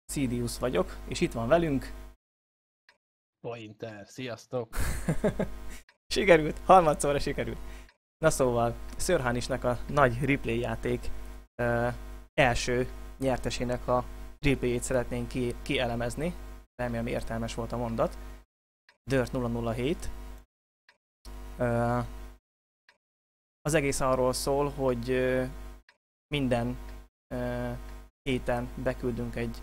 Sidious vagyok, és itt van velünk. Pointer, sziasztok! Sikerült, harmadszorra sikerült. Na szóval, Sir Hanisnak a nagy replay játék első nyertesének a replayét szeretnénk kielemezni. Remélem értelmes volt a mondat. Dirt 007. Az egész arról szól, hogy minden héten beküldünk egy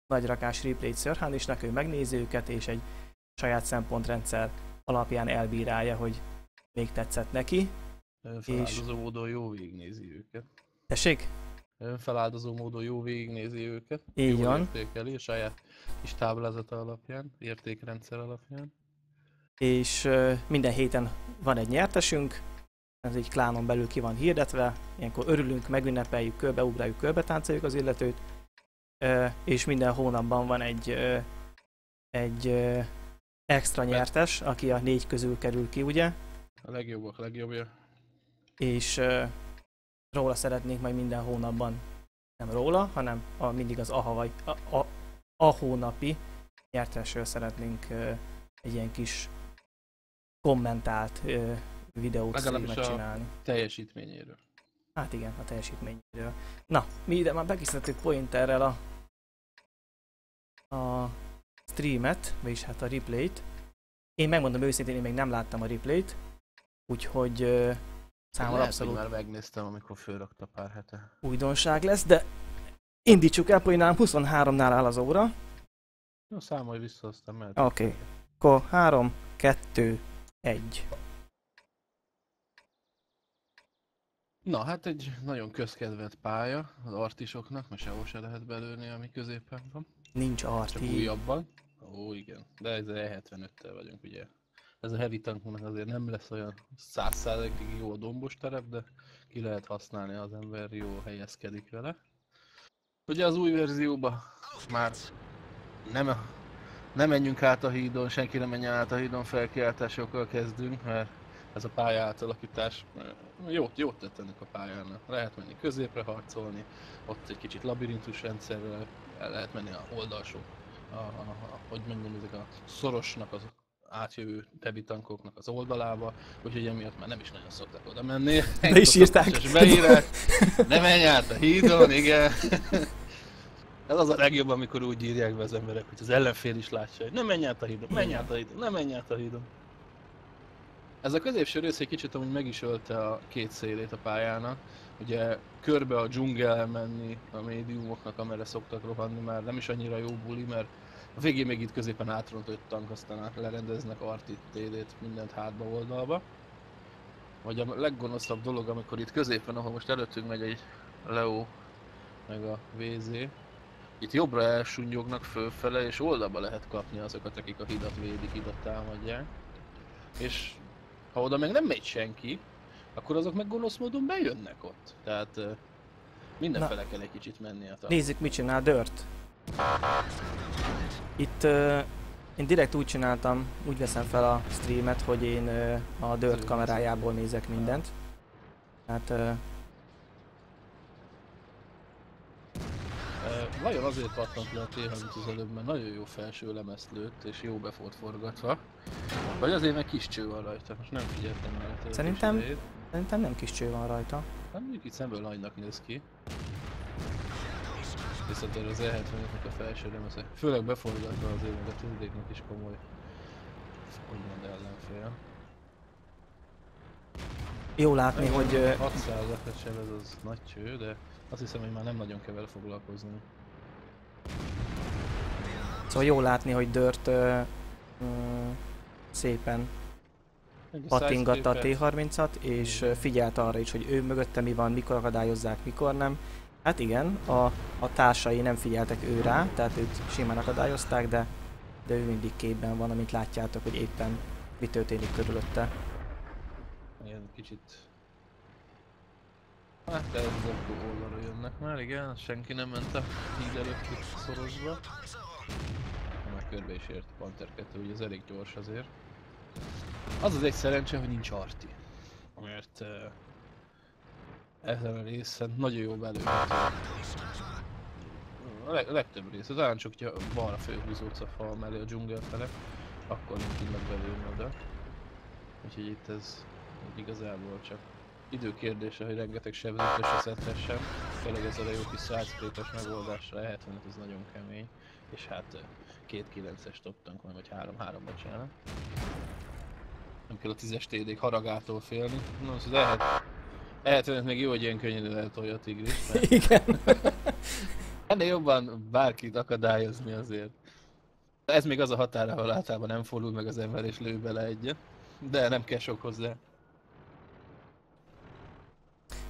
nagy rakás replayt Sir Hanisnak, ő megnézi őket, és egy saját szempontrendszer alapján elbírálja, hogy még tetszett neki. Önfeláldozó módon jó végignézi őket. Tessék? Önfeláldozó módon jó végignézi őket. Így van. Értékeli a saját kis táblázata alapján, értékrendszer alapján. És minden héten van egy nyertesünk, ez egy klánon belül ki van hirdetve, ilyenkor örülünk, megünnepeljük, körbeugráljuk, körbetáncoljuk az illetőt, és minden hónapban van egy extra nyertes, aki a 4 közül kerül ki, ugye? A legjobbak legjobbja. És róla szeretnénk majd minden hónapban, nem róla, hanem mindig az a hónapi nyertesről szeretnénk egy ilyen kis kommentált videót csinálni. Teljesítményéről. Hát igen, a teljesítményéről. Na, mi ide már bekészítettük Pointerrel a streamet, vagyis hát a replayt. Én megmondom őszintén, én még nem láttam a replayt, úgyhogy számomra abszolút már megnéztem, amikor fölrakta pár hete. újdonság lesz, de indítsuk el, Poinám 23-nál áll az óra. Jó, számolj vissza, aztán mehet. Oké. Akkor 3, 2, 1. Na, hát egy nagyon közkedvelt pálya az artisoknak, mert sehol se lehet belőni, ami középen van. Nincs Csak arti. újabban. Ó, igen. De ez E75-tel vagyunk, ugye. Ez a heavy tanknak azért nem lesz olyan 100%-ig jó a dombos terep, de ki lehet használni, az ember jó helyezkedik vele. Ugye az új verzióban már nem menjünk át a hídon, senki nem menjen át a hídon, felkiáltásokkal kezdünk, mert ez a pálya átalakítás jót tett ennek a pályának. Lehet menni középre harcolni, ott egy kicsit labirintus rendszerrel, el lehet menni a oldalsó, hogy mondjam, ezek a szorosnak az átjövő heavy tankoknak az oldalába, úgyhogy emiatt már nem is nagyon szoktak oda menni. De is írták. Beírás, ne menj át a hídon, igen. Ez az a legjobb, amikor úgy írják be az emberek, hogy az ellenfél is látja, hogy ne menj át a hídon, menj át a hídon, ne menj át a hídon. Ez a középső rész egy kicsit amúgy meg is ölte a két szélét a pályának. Ugye körbe a dzsungel menni a médiumoknak, amerre szoktak rohanni, már nem is annyira jó buli, mert a végén még itt középen átront 5 tank, aztán lerendeznek artit, TD-t, mindent hátba oldalba. Vagy a leggonoszabb dolog, amikor itt középen, ahol most előttünk megy egy Leo, meg a VZ, itt jobbra elsunnyognak fölfele, és oldalba lehet kapni azokat, akik a hidat védik, hidat támadják. És ha oda meg nem megy senki, akkor azok meg gonosz módon bejönnek ott. Tehát mindenfele kell egy kicsit menni a tank. Nézzük, mit csinál Dirt. Itt én direkt úgy csináltam, úgy veszem fel a streamet, hogy én a Dirt kamerájából nézek mindent. Tehát Vajon azért pattant le a T-30 az előbb, mert nagyon jó felső lemezt lőtt, és jó be volt forgatva. Vagy azért, mert kis cső van rajta, most nem figyeltem már a Szerintem nem kis cső van rajta. Hát mondjuk itt szemből nagynak néz ki. Viszont erre az E75-nek a felső lemeze, főleg beforgatva azért, meg a tudéknak is komoly, úgymond ellenfél. Jó látni, hogy 600-as ez az nagy cső, de azt hiszem, hogy már nem nagyon kell vele foglalkozni. szóval jó látni, hogy Dirt szépen pattingatta a T-30-at, és figyelt arra is, hogy ő mögötte mi van, mikor akadályozzák, mikor nem. Hát igen, a társai nem figyeltek ő rá, tehát őt simán akadályozták, de ő mindig képben van, amit látjátok, hogy éppen mi történik körülötte. Ilyen kicsit... Hát de az oldalra jönnek már, igen, senki nem ment a híd előtt itt szorosba. Már körbe is ért a Panther 2, ugye ez elég gyors azért. Az az egy szerencse, hogy nincs arti. Mert ezen a részen nagyon jó belőle. A legtöbb rész, talán csak hogyha balra fölhúzódsz a fal mellé a dzsungel fele, akkor nem tudnak belőni oda. Úgyhogy itt ez igazából csak időkérdése, hogy rengeteg sebzést összeszedhessem. Főleg ezzel a jó kis sidescrape-es megoldásra 75 ez nagyon kemény. És hát 2-9-es top tank van, vagy 3-3, bocsánat. Nem kell a 10-es TD-k haragától félni. No, az E75 még jó, hogy ilyen könnyen eltolja a tigris. Igen. Ennél jobban bárkit akadályozni azért. De ez még az a határ, ahol általában nem fordul meg az ember és lő bele egyet. De nem kell sok hozzá.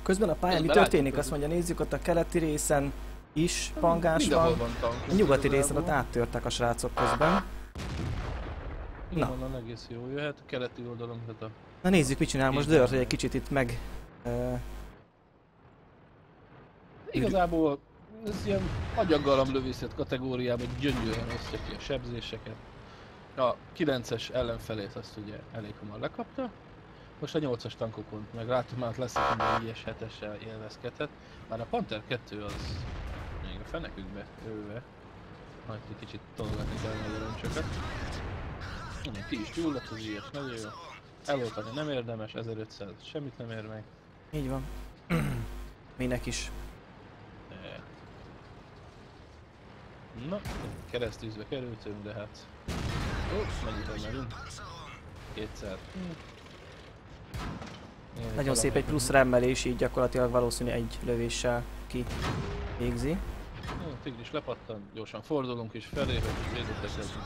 Közben a pályán mi történik? Azt mondja, nézzük, ott a keleti részen is pangás van. A nyugati részen ott áttörtek a srácok közben. Na. Onnan egész jó jöhet, a keleti oldalon, tehát a... Na nézzük, mit csinál most Dört, hogy egy kicsit itt meg... Igazából ez ilyen agyaggalam lövészet kategóriában gyönyörűen osztja ki a sebzéseket. A 9-es ellenfelét azt ugye elég hamar lekapta. Most a 8-as tankokon, meg látom már leszek minden IS-7-essel élvezkedhet. Már a Panther 2 az még a fenekükbe őve. Majd egy kicsit tologatni kell a roncsokat. Ki is gyulladt az IS, nagyon jó. Eloltani nem érdemes, 1500 semmit nem ér meg. Így van. Minek is. Na, keresztűzbe kerültünk, de hát... mennyit megyünk? 200. Nagyon szép egy plusz remmelés, így gyakorlatilag valószínű egy lövéssel kivégzi. Tigris lepattan, gyorsan fordulunk is felé, hogy védőtekezzünk.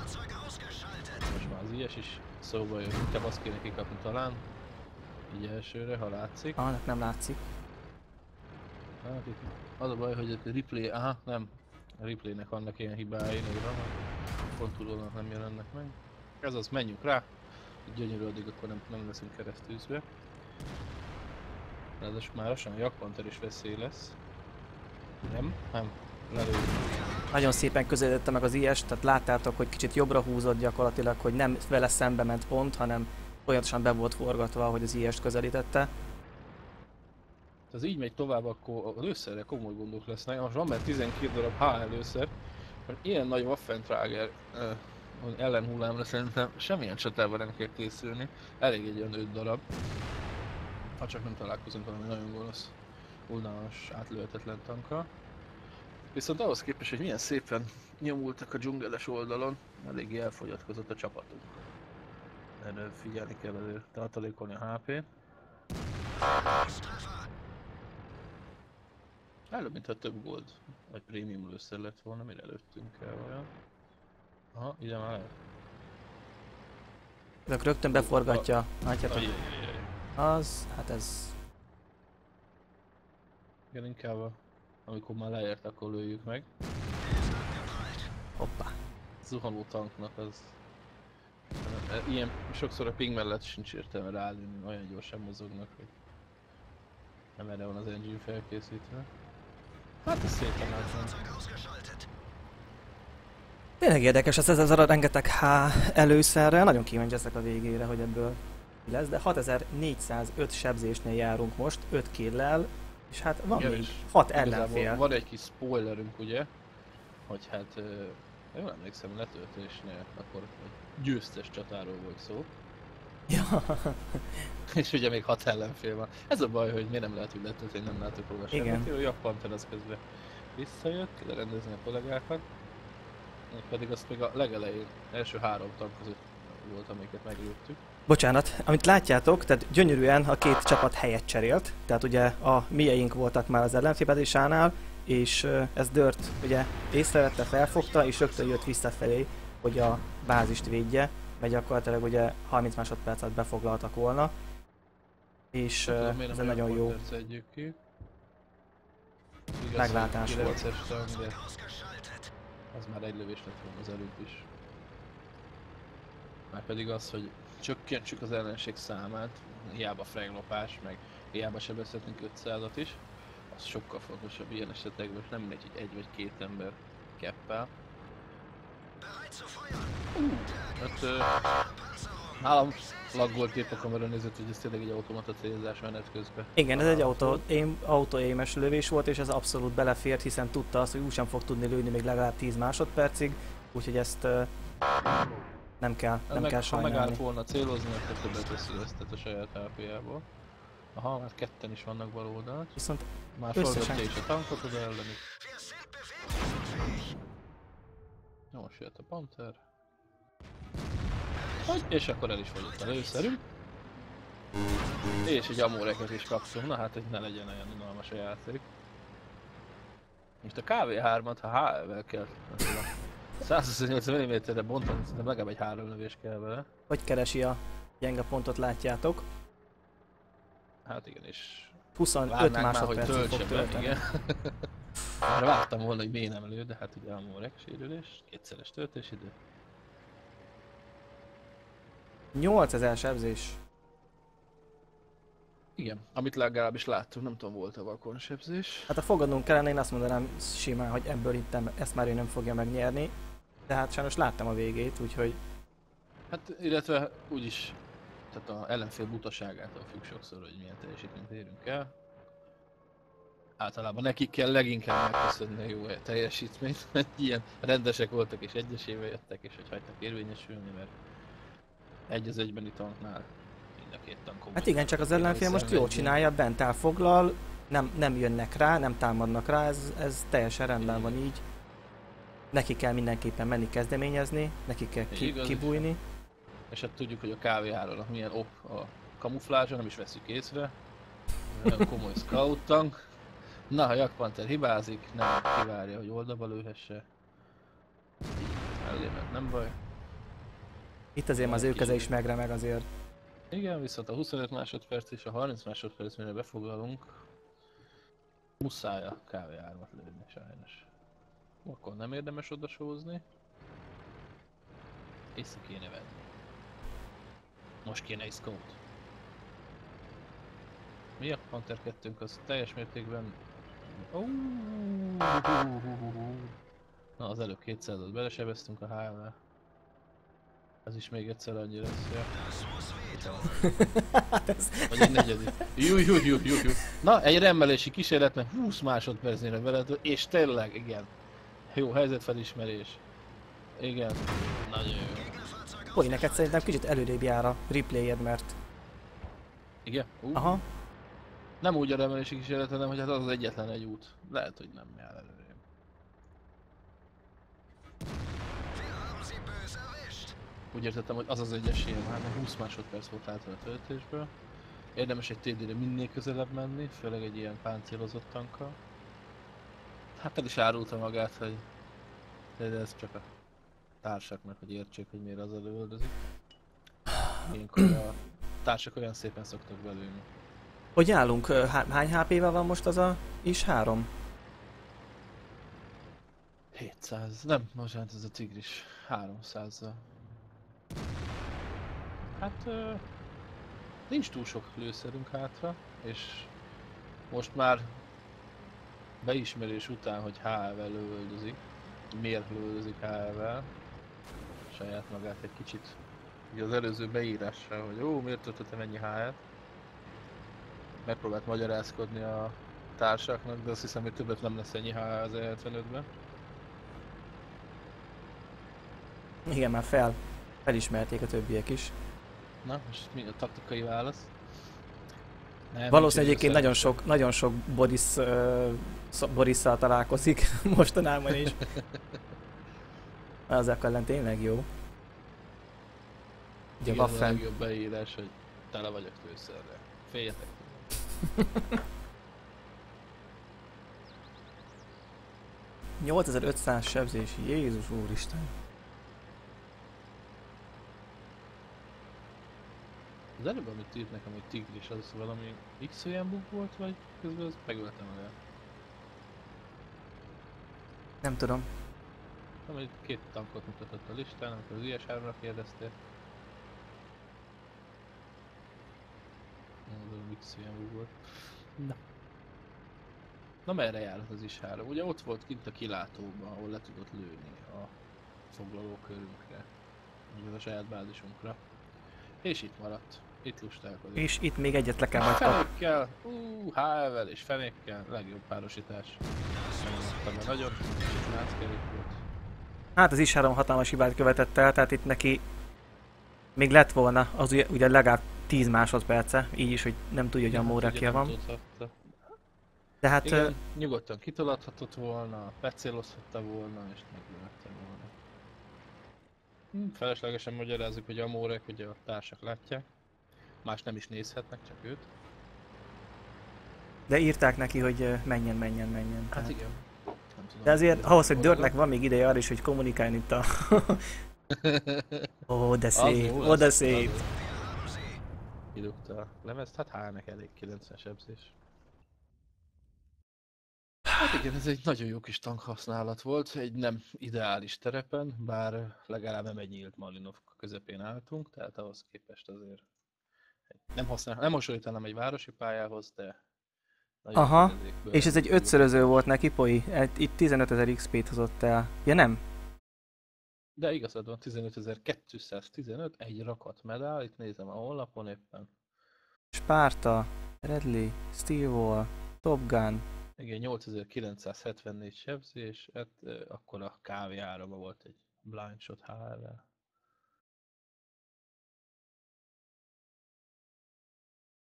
Most már az ilyes is szóba jön, inkább azt kéne kikapni talán. Így elsőre, ha látszik. Nem látszik. Hát itt az a baj, hogy a replay, nem. A replaynek vannak ilyen hibái, néha, a kontúrolnak nem jelennek meg. Ez az, menjünk rá. Gyönyörű, addig akkor nem leszünk keresztűzve. Ráadásul már lassan a Jagdpanther is veszély lesz. Nem? Lelőjük. Nagyon szépen közelítette meg az IS, tehát láttátok, hogy kicsit jobbra húzott gyakorlatilag, hogy nem vele szembe ment pont, hanem folyamatosan be volt forgatva, hogy az IS-t közelítette. Ha ez így megy tovább, akkor a lőszerre komoly gondok lesznek. Most van már 12 darab HL lőszer, hogy ilyen nagy Waffentrager ellenhullámra szerintem semmilyen csatában nem kell készülni. Elég egy olyan 5 darab. Ha csak nem találkozunk valami nagyon gonosz, unalmas, átlőhetetlen tankkal. Viszont ahhoz képest, hogy milyen szépen nyomultak a dzsungeles oldalon, eléggé elfogyatkozott a csapatunk. Erre figyelni kell azért tartalékolni a HP-t. Előbb, mintha több gold, vagy prémium lőszer lett volna, mire előttünk el olyan. Aha, ide már lehet. De rögtön beforgatja, látjátok? Az, hát ez... Igen, inkább amikor már leért, akkor lőjük meg. Hoppá. Zuhanó tanknak az... Ilyen sokszor a ping mellett sincs értelme rálőni, olyan gyorsan mozognak, hogy... Nem erre van az engine felkészítve. Hát ez szépen látom. Tényleg érdekes ez a rengeteg H előszerrel, nagyon kíváncsi leszek a végére, hogy ebből mi lesz, de 6405 sebzésnél járunk most, 5 kill-lel, és hát van igen, még 6 ellenfél. Van egy kis spoilerünk ugye, hogy hát jól emlékszem letöltésnél, akkor egy győztes csatáról volt szó. Ja. És ugye még 6 ellenfél van. Ez a baj, hogy miért nem lehet úgy letölteni, nem látok róla semmit. Jó, Jagdpanther az közben visszajött, lerendezni a kollégákat. Pedig azt még a legelején, első 3 tank között volt, amiket meglőttük. Bocsánat, amit látjátok, tehát gyönyörűen a két csapat helyet cserélt, tehát ugye a mieink voltak már az ellenfélbázisánál, és ez Dört ugye észrevette, felfogta, és rögtön jött visszafelé, hogy a bázist védje, mert gyakorlatilag ugye 30 másodpercet befoglaltak volna, és ez egy nagyon jó meglátás volt. Az már egy lövés lett volna az előbb is. Már pedig az, hogy csökkentsük az ellenség számát, hiába fraglopás, meg hiába sebezhetünk 500-at is, az sokkal fontosabb ilyen esetekben, és nem mindegy, hogy 1 vagy 2 ember keppel. Hát Nálam laggolt épp a kamera nézett, hogy ez tényleg egy automata célzás menet közben. Igen, ez egy autóémes lövés volt, és ez abszolút belefért, hiszen tudta azt, hogy úgysem fog tudni lőni még legalább 10 másodpercig, úgyhogy ezt nem kell Ha sajnálni. megállt volna célozni, akkor többet veszélyeztet a saját HP-jából. Aha, már ketten is vannak bal oldalt. Viszont Már összesen... forgatja is a tankot oda ellenük. Most jött a Panther. És akkor el is fogyott a lőszerünk. És egy amóreket is kapszunk, na hát hogy ne legyen olyan unalmas a játék. Most a KV3-at, ha HL-vel kell 128 mm-re bontani, szerintem legalább egy 3 lövés kell vele. Hogy keresi a gyenge pontot, látjátok. Hát igen, és 25 másodpercig fog tölteni. Igen. Erre vártam volna, hogy miért nem lő, de hát ugye amórek sérülés, kétszeres töltésidő. 8000 sebzés. Igen, amit legalábbis láttunk, nem tudom, volt a vakonsebzés. Hát ha fogadnunk kellene, én azt mondanám simán, hogy ebből hittem, ezt már ő nem fogja megnyerni. De hát sajnos láttam a végét, úgyhogy... Hát, illetve úgyis, tehát az ellenfél butaságától függ sokszor, hogy milyen teljesítményt érünk el. Általában nekik kell leginkább megköszönni a jó teljesítményt, mert ilyen rendesek voltak és egyesével jöttek, és hogy hagytak érvényesülni, mert egy az egyben itt tanknál mind a két tankon. Hát igen, csak az ellenfél most jól csinálja, bent elfoglal, nem jönnek rá, nem támadnak rá, ez teljesen rendben van így. Neki kell mindenképpen menni kezdeményezni, neki kell kibújni. És hát tudjuk, hogy a KV3-nak milyen a kamuflázsa, nem is veszük észre. Olyan komoly scout tank. Na, ha Jack Panther hibázik, nem kivárja, hogy oldalba lőhesse. Mellé ment, nem baj. Itt azért az ő keze is megremeg azért. Igen, viszont a 25 másodperc és a 30 másodperc, mire befoglalunk, muszáj a KV3-at lőni, sajnos. Akkor nem érdemes odasózni. Észre kéne venni. Most kéne egy scout. Mi a Panther 2-nk az teljes mértékben... Na, az előbb 200-at belesebeztünk a HL-vel. Ez is még egyszer annyi lesz, ja. Vagy egy negyedik. Jú. Na, egy remelési kísérletnek 20 másodpercnél veled, és tényleg, igen. Jó helyzetfelismerés. Igen, nagyon jó. Hogy neked szerintem kicsit előrébb jár a replayed, mert... Igen? Aha. Nem úgy a remelési kísérlet, hanem hogy hát az az egyetlen egy út. Lehet, hogy nem jár előrébb. Úgy értettem, hogy az az egy esélyem, hát 20 másodperc volt által a töltésből. Érdemes egy TD-re minél közelebb menni, főleg egy ilyen páncélozott tankkal. Hát el is árulta magát, hogy de ez csak a társaknak, hogy értsék, hogy miért az előöldözik. Ilyenkor a társak olyan szépen szoktak belőni. Hogy állunk? Hány HP-vel van most az a is 3? 700, nem, most ez a tigris 300-zal. Hát nincs túl sok lőszerünk hátra, és most már beismerés után, hogy HL-vel lövöldözik, miért lövöldözik HL-vel, saját magát egy kicsit, ugye az előző beírással, hogy ó, miért töltöttem ennyi HL-t, megpróbált magyarázkodni a társaknak, de azt hiszem, hogy többet nem lesz ennyi HL az E75-ben. Igen, már felismerték a többiek is. Na, most mi a taktikai válasz? Nem, Valószínűleg egyébként nagyon sok Borisszal találkozik mostanában is. Azzal ellen tényleg jó. Ugye a legjobb beírás, hogy tele vagyok lőszerrel. Féljetek! ...8500 sebzés, Jézus úristen! Az előbb, amit írt nekem, hogy tigris, az valami X olyan bug volt, vagy közben az megöltem el? Nem tudom. Nem, hogy két tankot mutatott a listán, amikor az IS-3-ra kérdeztél. Az X olyan bug volt. Na. Na merre járhat az IS-3? Ugye ott volt kint a kilátóban, ahol le tudott lőni a foglalókörünkre. Ugye a saját bázisunkra. És itt maradt. Itt lustálkodik. És itt még egyet le kell majd kapni. Fenékkel, HL-vel és fenékkel, legjobb párosítás. Nem be nagyon, lánckerék volt. Hát az is 3 hatalmas hibát követett el, tehát itt neki még lett volna az ugye legalább 10 másodperce, így is, hogy nem tudja, hogy a Mórekia van. De hát... Igen, nyugodtan kitolathatott volna, becélozhatta volna, és meglőtte volna. Feleslegesen magyarázzuk, hogy a Mórek, ugye a társak látják. Más nem is nézhetnek, csak őt. De írták neki, hogy menjen. Hát Tehát. igen. Nem tudom, De azért ahhoz, hogy Dirtnek van még ideje arra is, hogy kommunikálni itt a... Ó, de szép, ó, de szép. Kidugta a lemezt, hát HL-nek elég 90 sebzés. Hát igen, ez egy nagyon jó kis tankhasználat volt, egy nem ideális terepen, bár legalább nem egy nyílt Malinovka közepén álltunk, tehát ahhoz képest azért nem hasonlítanám egy városi pályához, de nagyon Aha, és ez egy 5-szöröző volt neki, Poi, itt 15.000 XP-t hozott el. Ja nem? De igazad van, 15.215, egy rakat medál, itt nézem a honlapon éppen. Spárta, Redley, Steel Wall, Top Gun. Igen, 8974 sebzés, hát akkor a kávé árama volt egy blind shot HR-rel.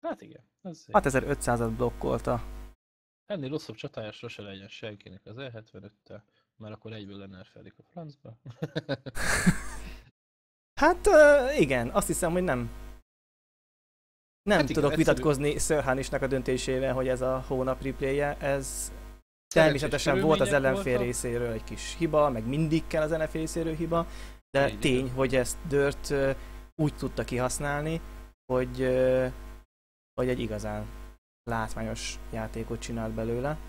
Hát igen, ez 6500-at blokkolta. ennél rosszabb csatája sose legyen senkinek az E75-tel, mert akkor egyből lenerfelik a francba. Hát igen, azt hiszem, hogy nem. Nem Hát igen, tudok egyszerű. vitatkozni Sirhanisnak a döntésével, hogy ez a hónap replayje, ez természetesen volt az ellenfél voltak. részéről egy kis hiba, meg mindig kell az ellenfél részéről hiba, de Így tény, igaz. hogy ezt Dirt úgy tudta kihasználni, hogy egy igazán látványos játékot csinált belőle.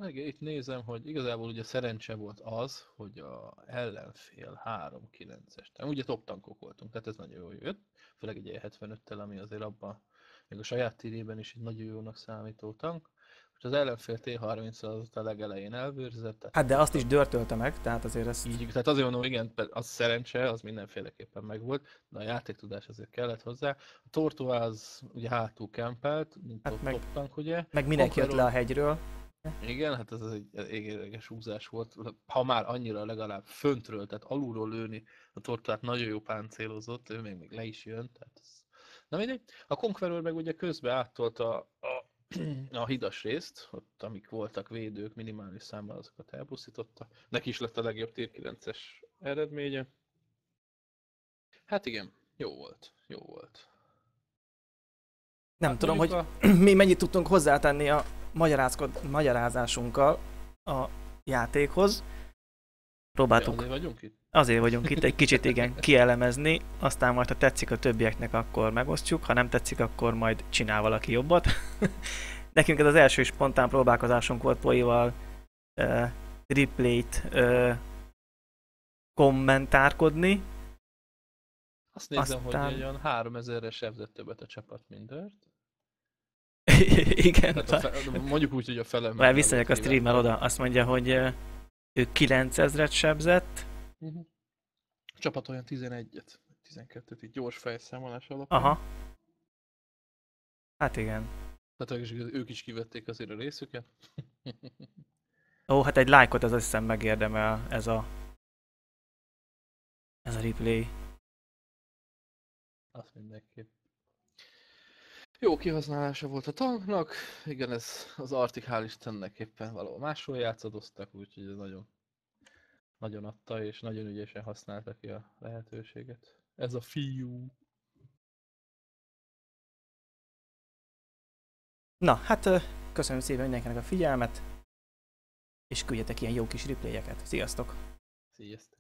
Igen, itt nézem, hogy igazából ugye szerencse volt az, hogy a ellenfél 3-9-es. Ugye top tankok voltunk, tehát ez nagyon jól jött. Főleg egy E75-tel, ami azért abban, még a saját tírében is egy nagyon jónak számító tank. Most az ellenfél T30 az a legelején elvőrzett. Hát de azt is Dirt ölte meg, tehát azért ezt... Így, tehát azért mondom, igen, az szerencse, az mindenféleképpen megvolt, de a játéktudás azért kellett hozzá. A Tortua az ugye hátul kempelt, mint Hát top tank, ugye. Meg mindenki jött le a Conqueror- hegyről. Igen, hát ez egy égéleges húzás volt. Ha már annyira legalább föntről, tehát alulról lőni, a Tortuát nagyon jó páncélozott, ő még le is jön. Tehát ez... Na mindegy. A Conqueror meg ugye közben áttolta a hidas részt, ott amik voltak védők, minimális számban azokat elbuszította. Neki is lett a legjobb tier 9-es eredménye. Hát igen, jó volt, jó volt. Nem Hát tudom, hogy mondjuk mi mennyit tudtunk hozzátenni a magyarázásunkkal a játékhoz. Próbáltuk, azért vagyunk itt? azért vagyunk itt, egy kicsit igen, kielemezni, aztán majd ha tetszik a többieknek, akkor megosztjuk, ha nem tetszik, akkor majd csinál valaki jobbat. Nekünk ez az első spontán próbálkozásunk volt Poival replayt kommentárkodni. Azt nézem, Aztán- hogy egy olyan 3000-re sebzett többet a csapat, mint Dirt. Igen, Tehát mondjuk úgy, hogy a fele már visszajök a streammel oda, azt mondja, hogy ő 9000-et sebzett. A csapat olyan 11-et, 12-et, így gyors fejszámolás alapján. Aha. Hát igen. Tehát ők is kivették azért a részüket. Ó, hát egy lájkot az azt hiszem megérdemel ez a replay. Azt mindenképp. Jó kihasználása volt a tanknak. Igen, ez az Arctic hál' Istennek éppen valahol máshol játszadoztak, úgyhogy ez nagyon, nagyon adta, és nagyon ügyesen használta ki a lehetőséget. Ez a fiú. Na, hát köszönöm szépen mindenkinek a figyelmet, és küldjetek ilyen jó kis replayeket. Sziasztok! Sziasztok!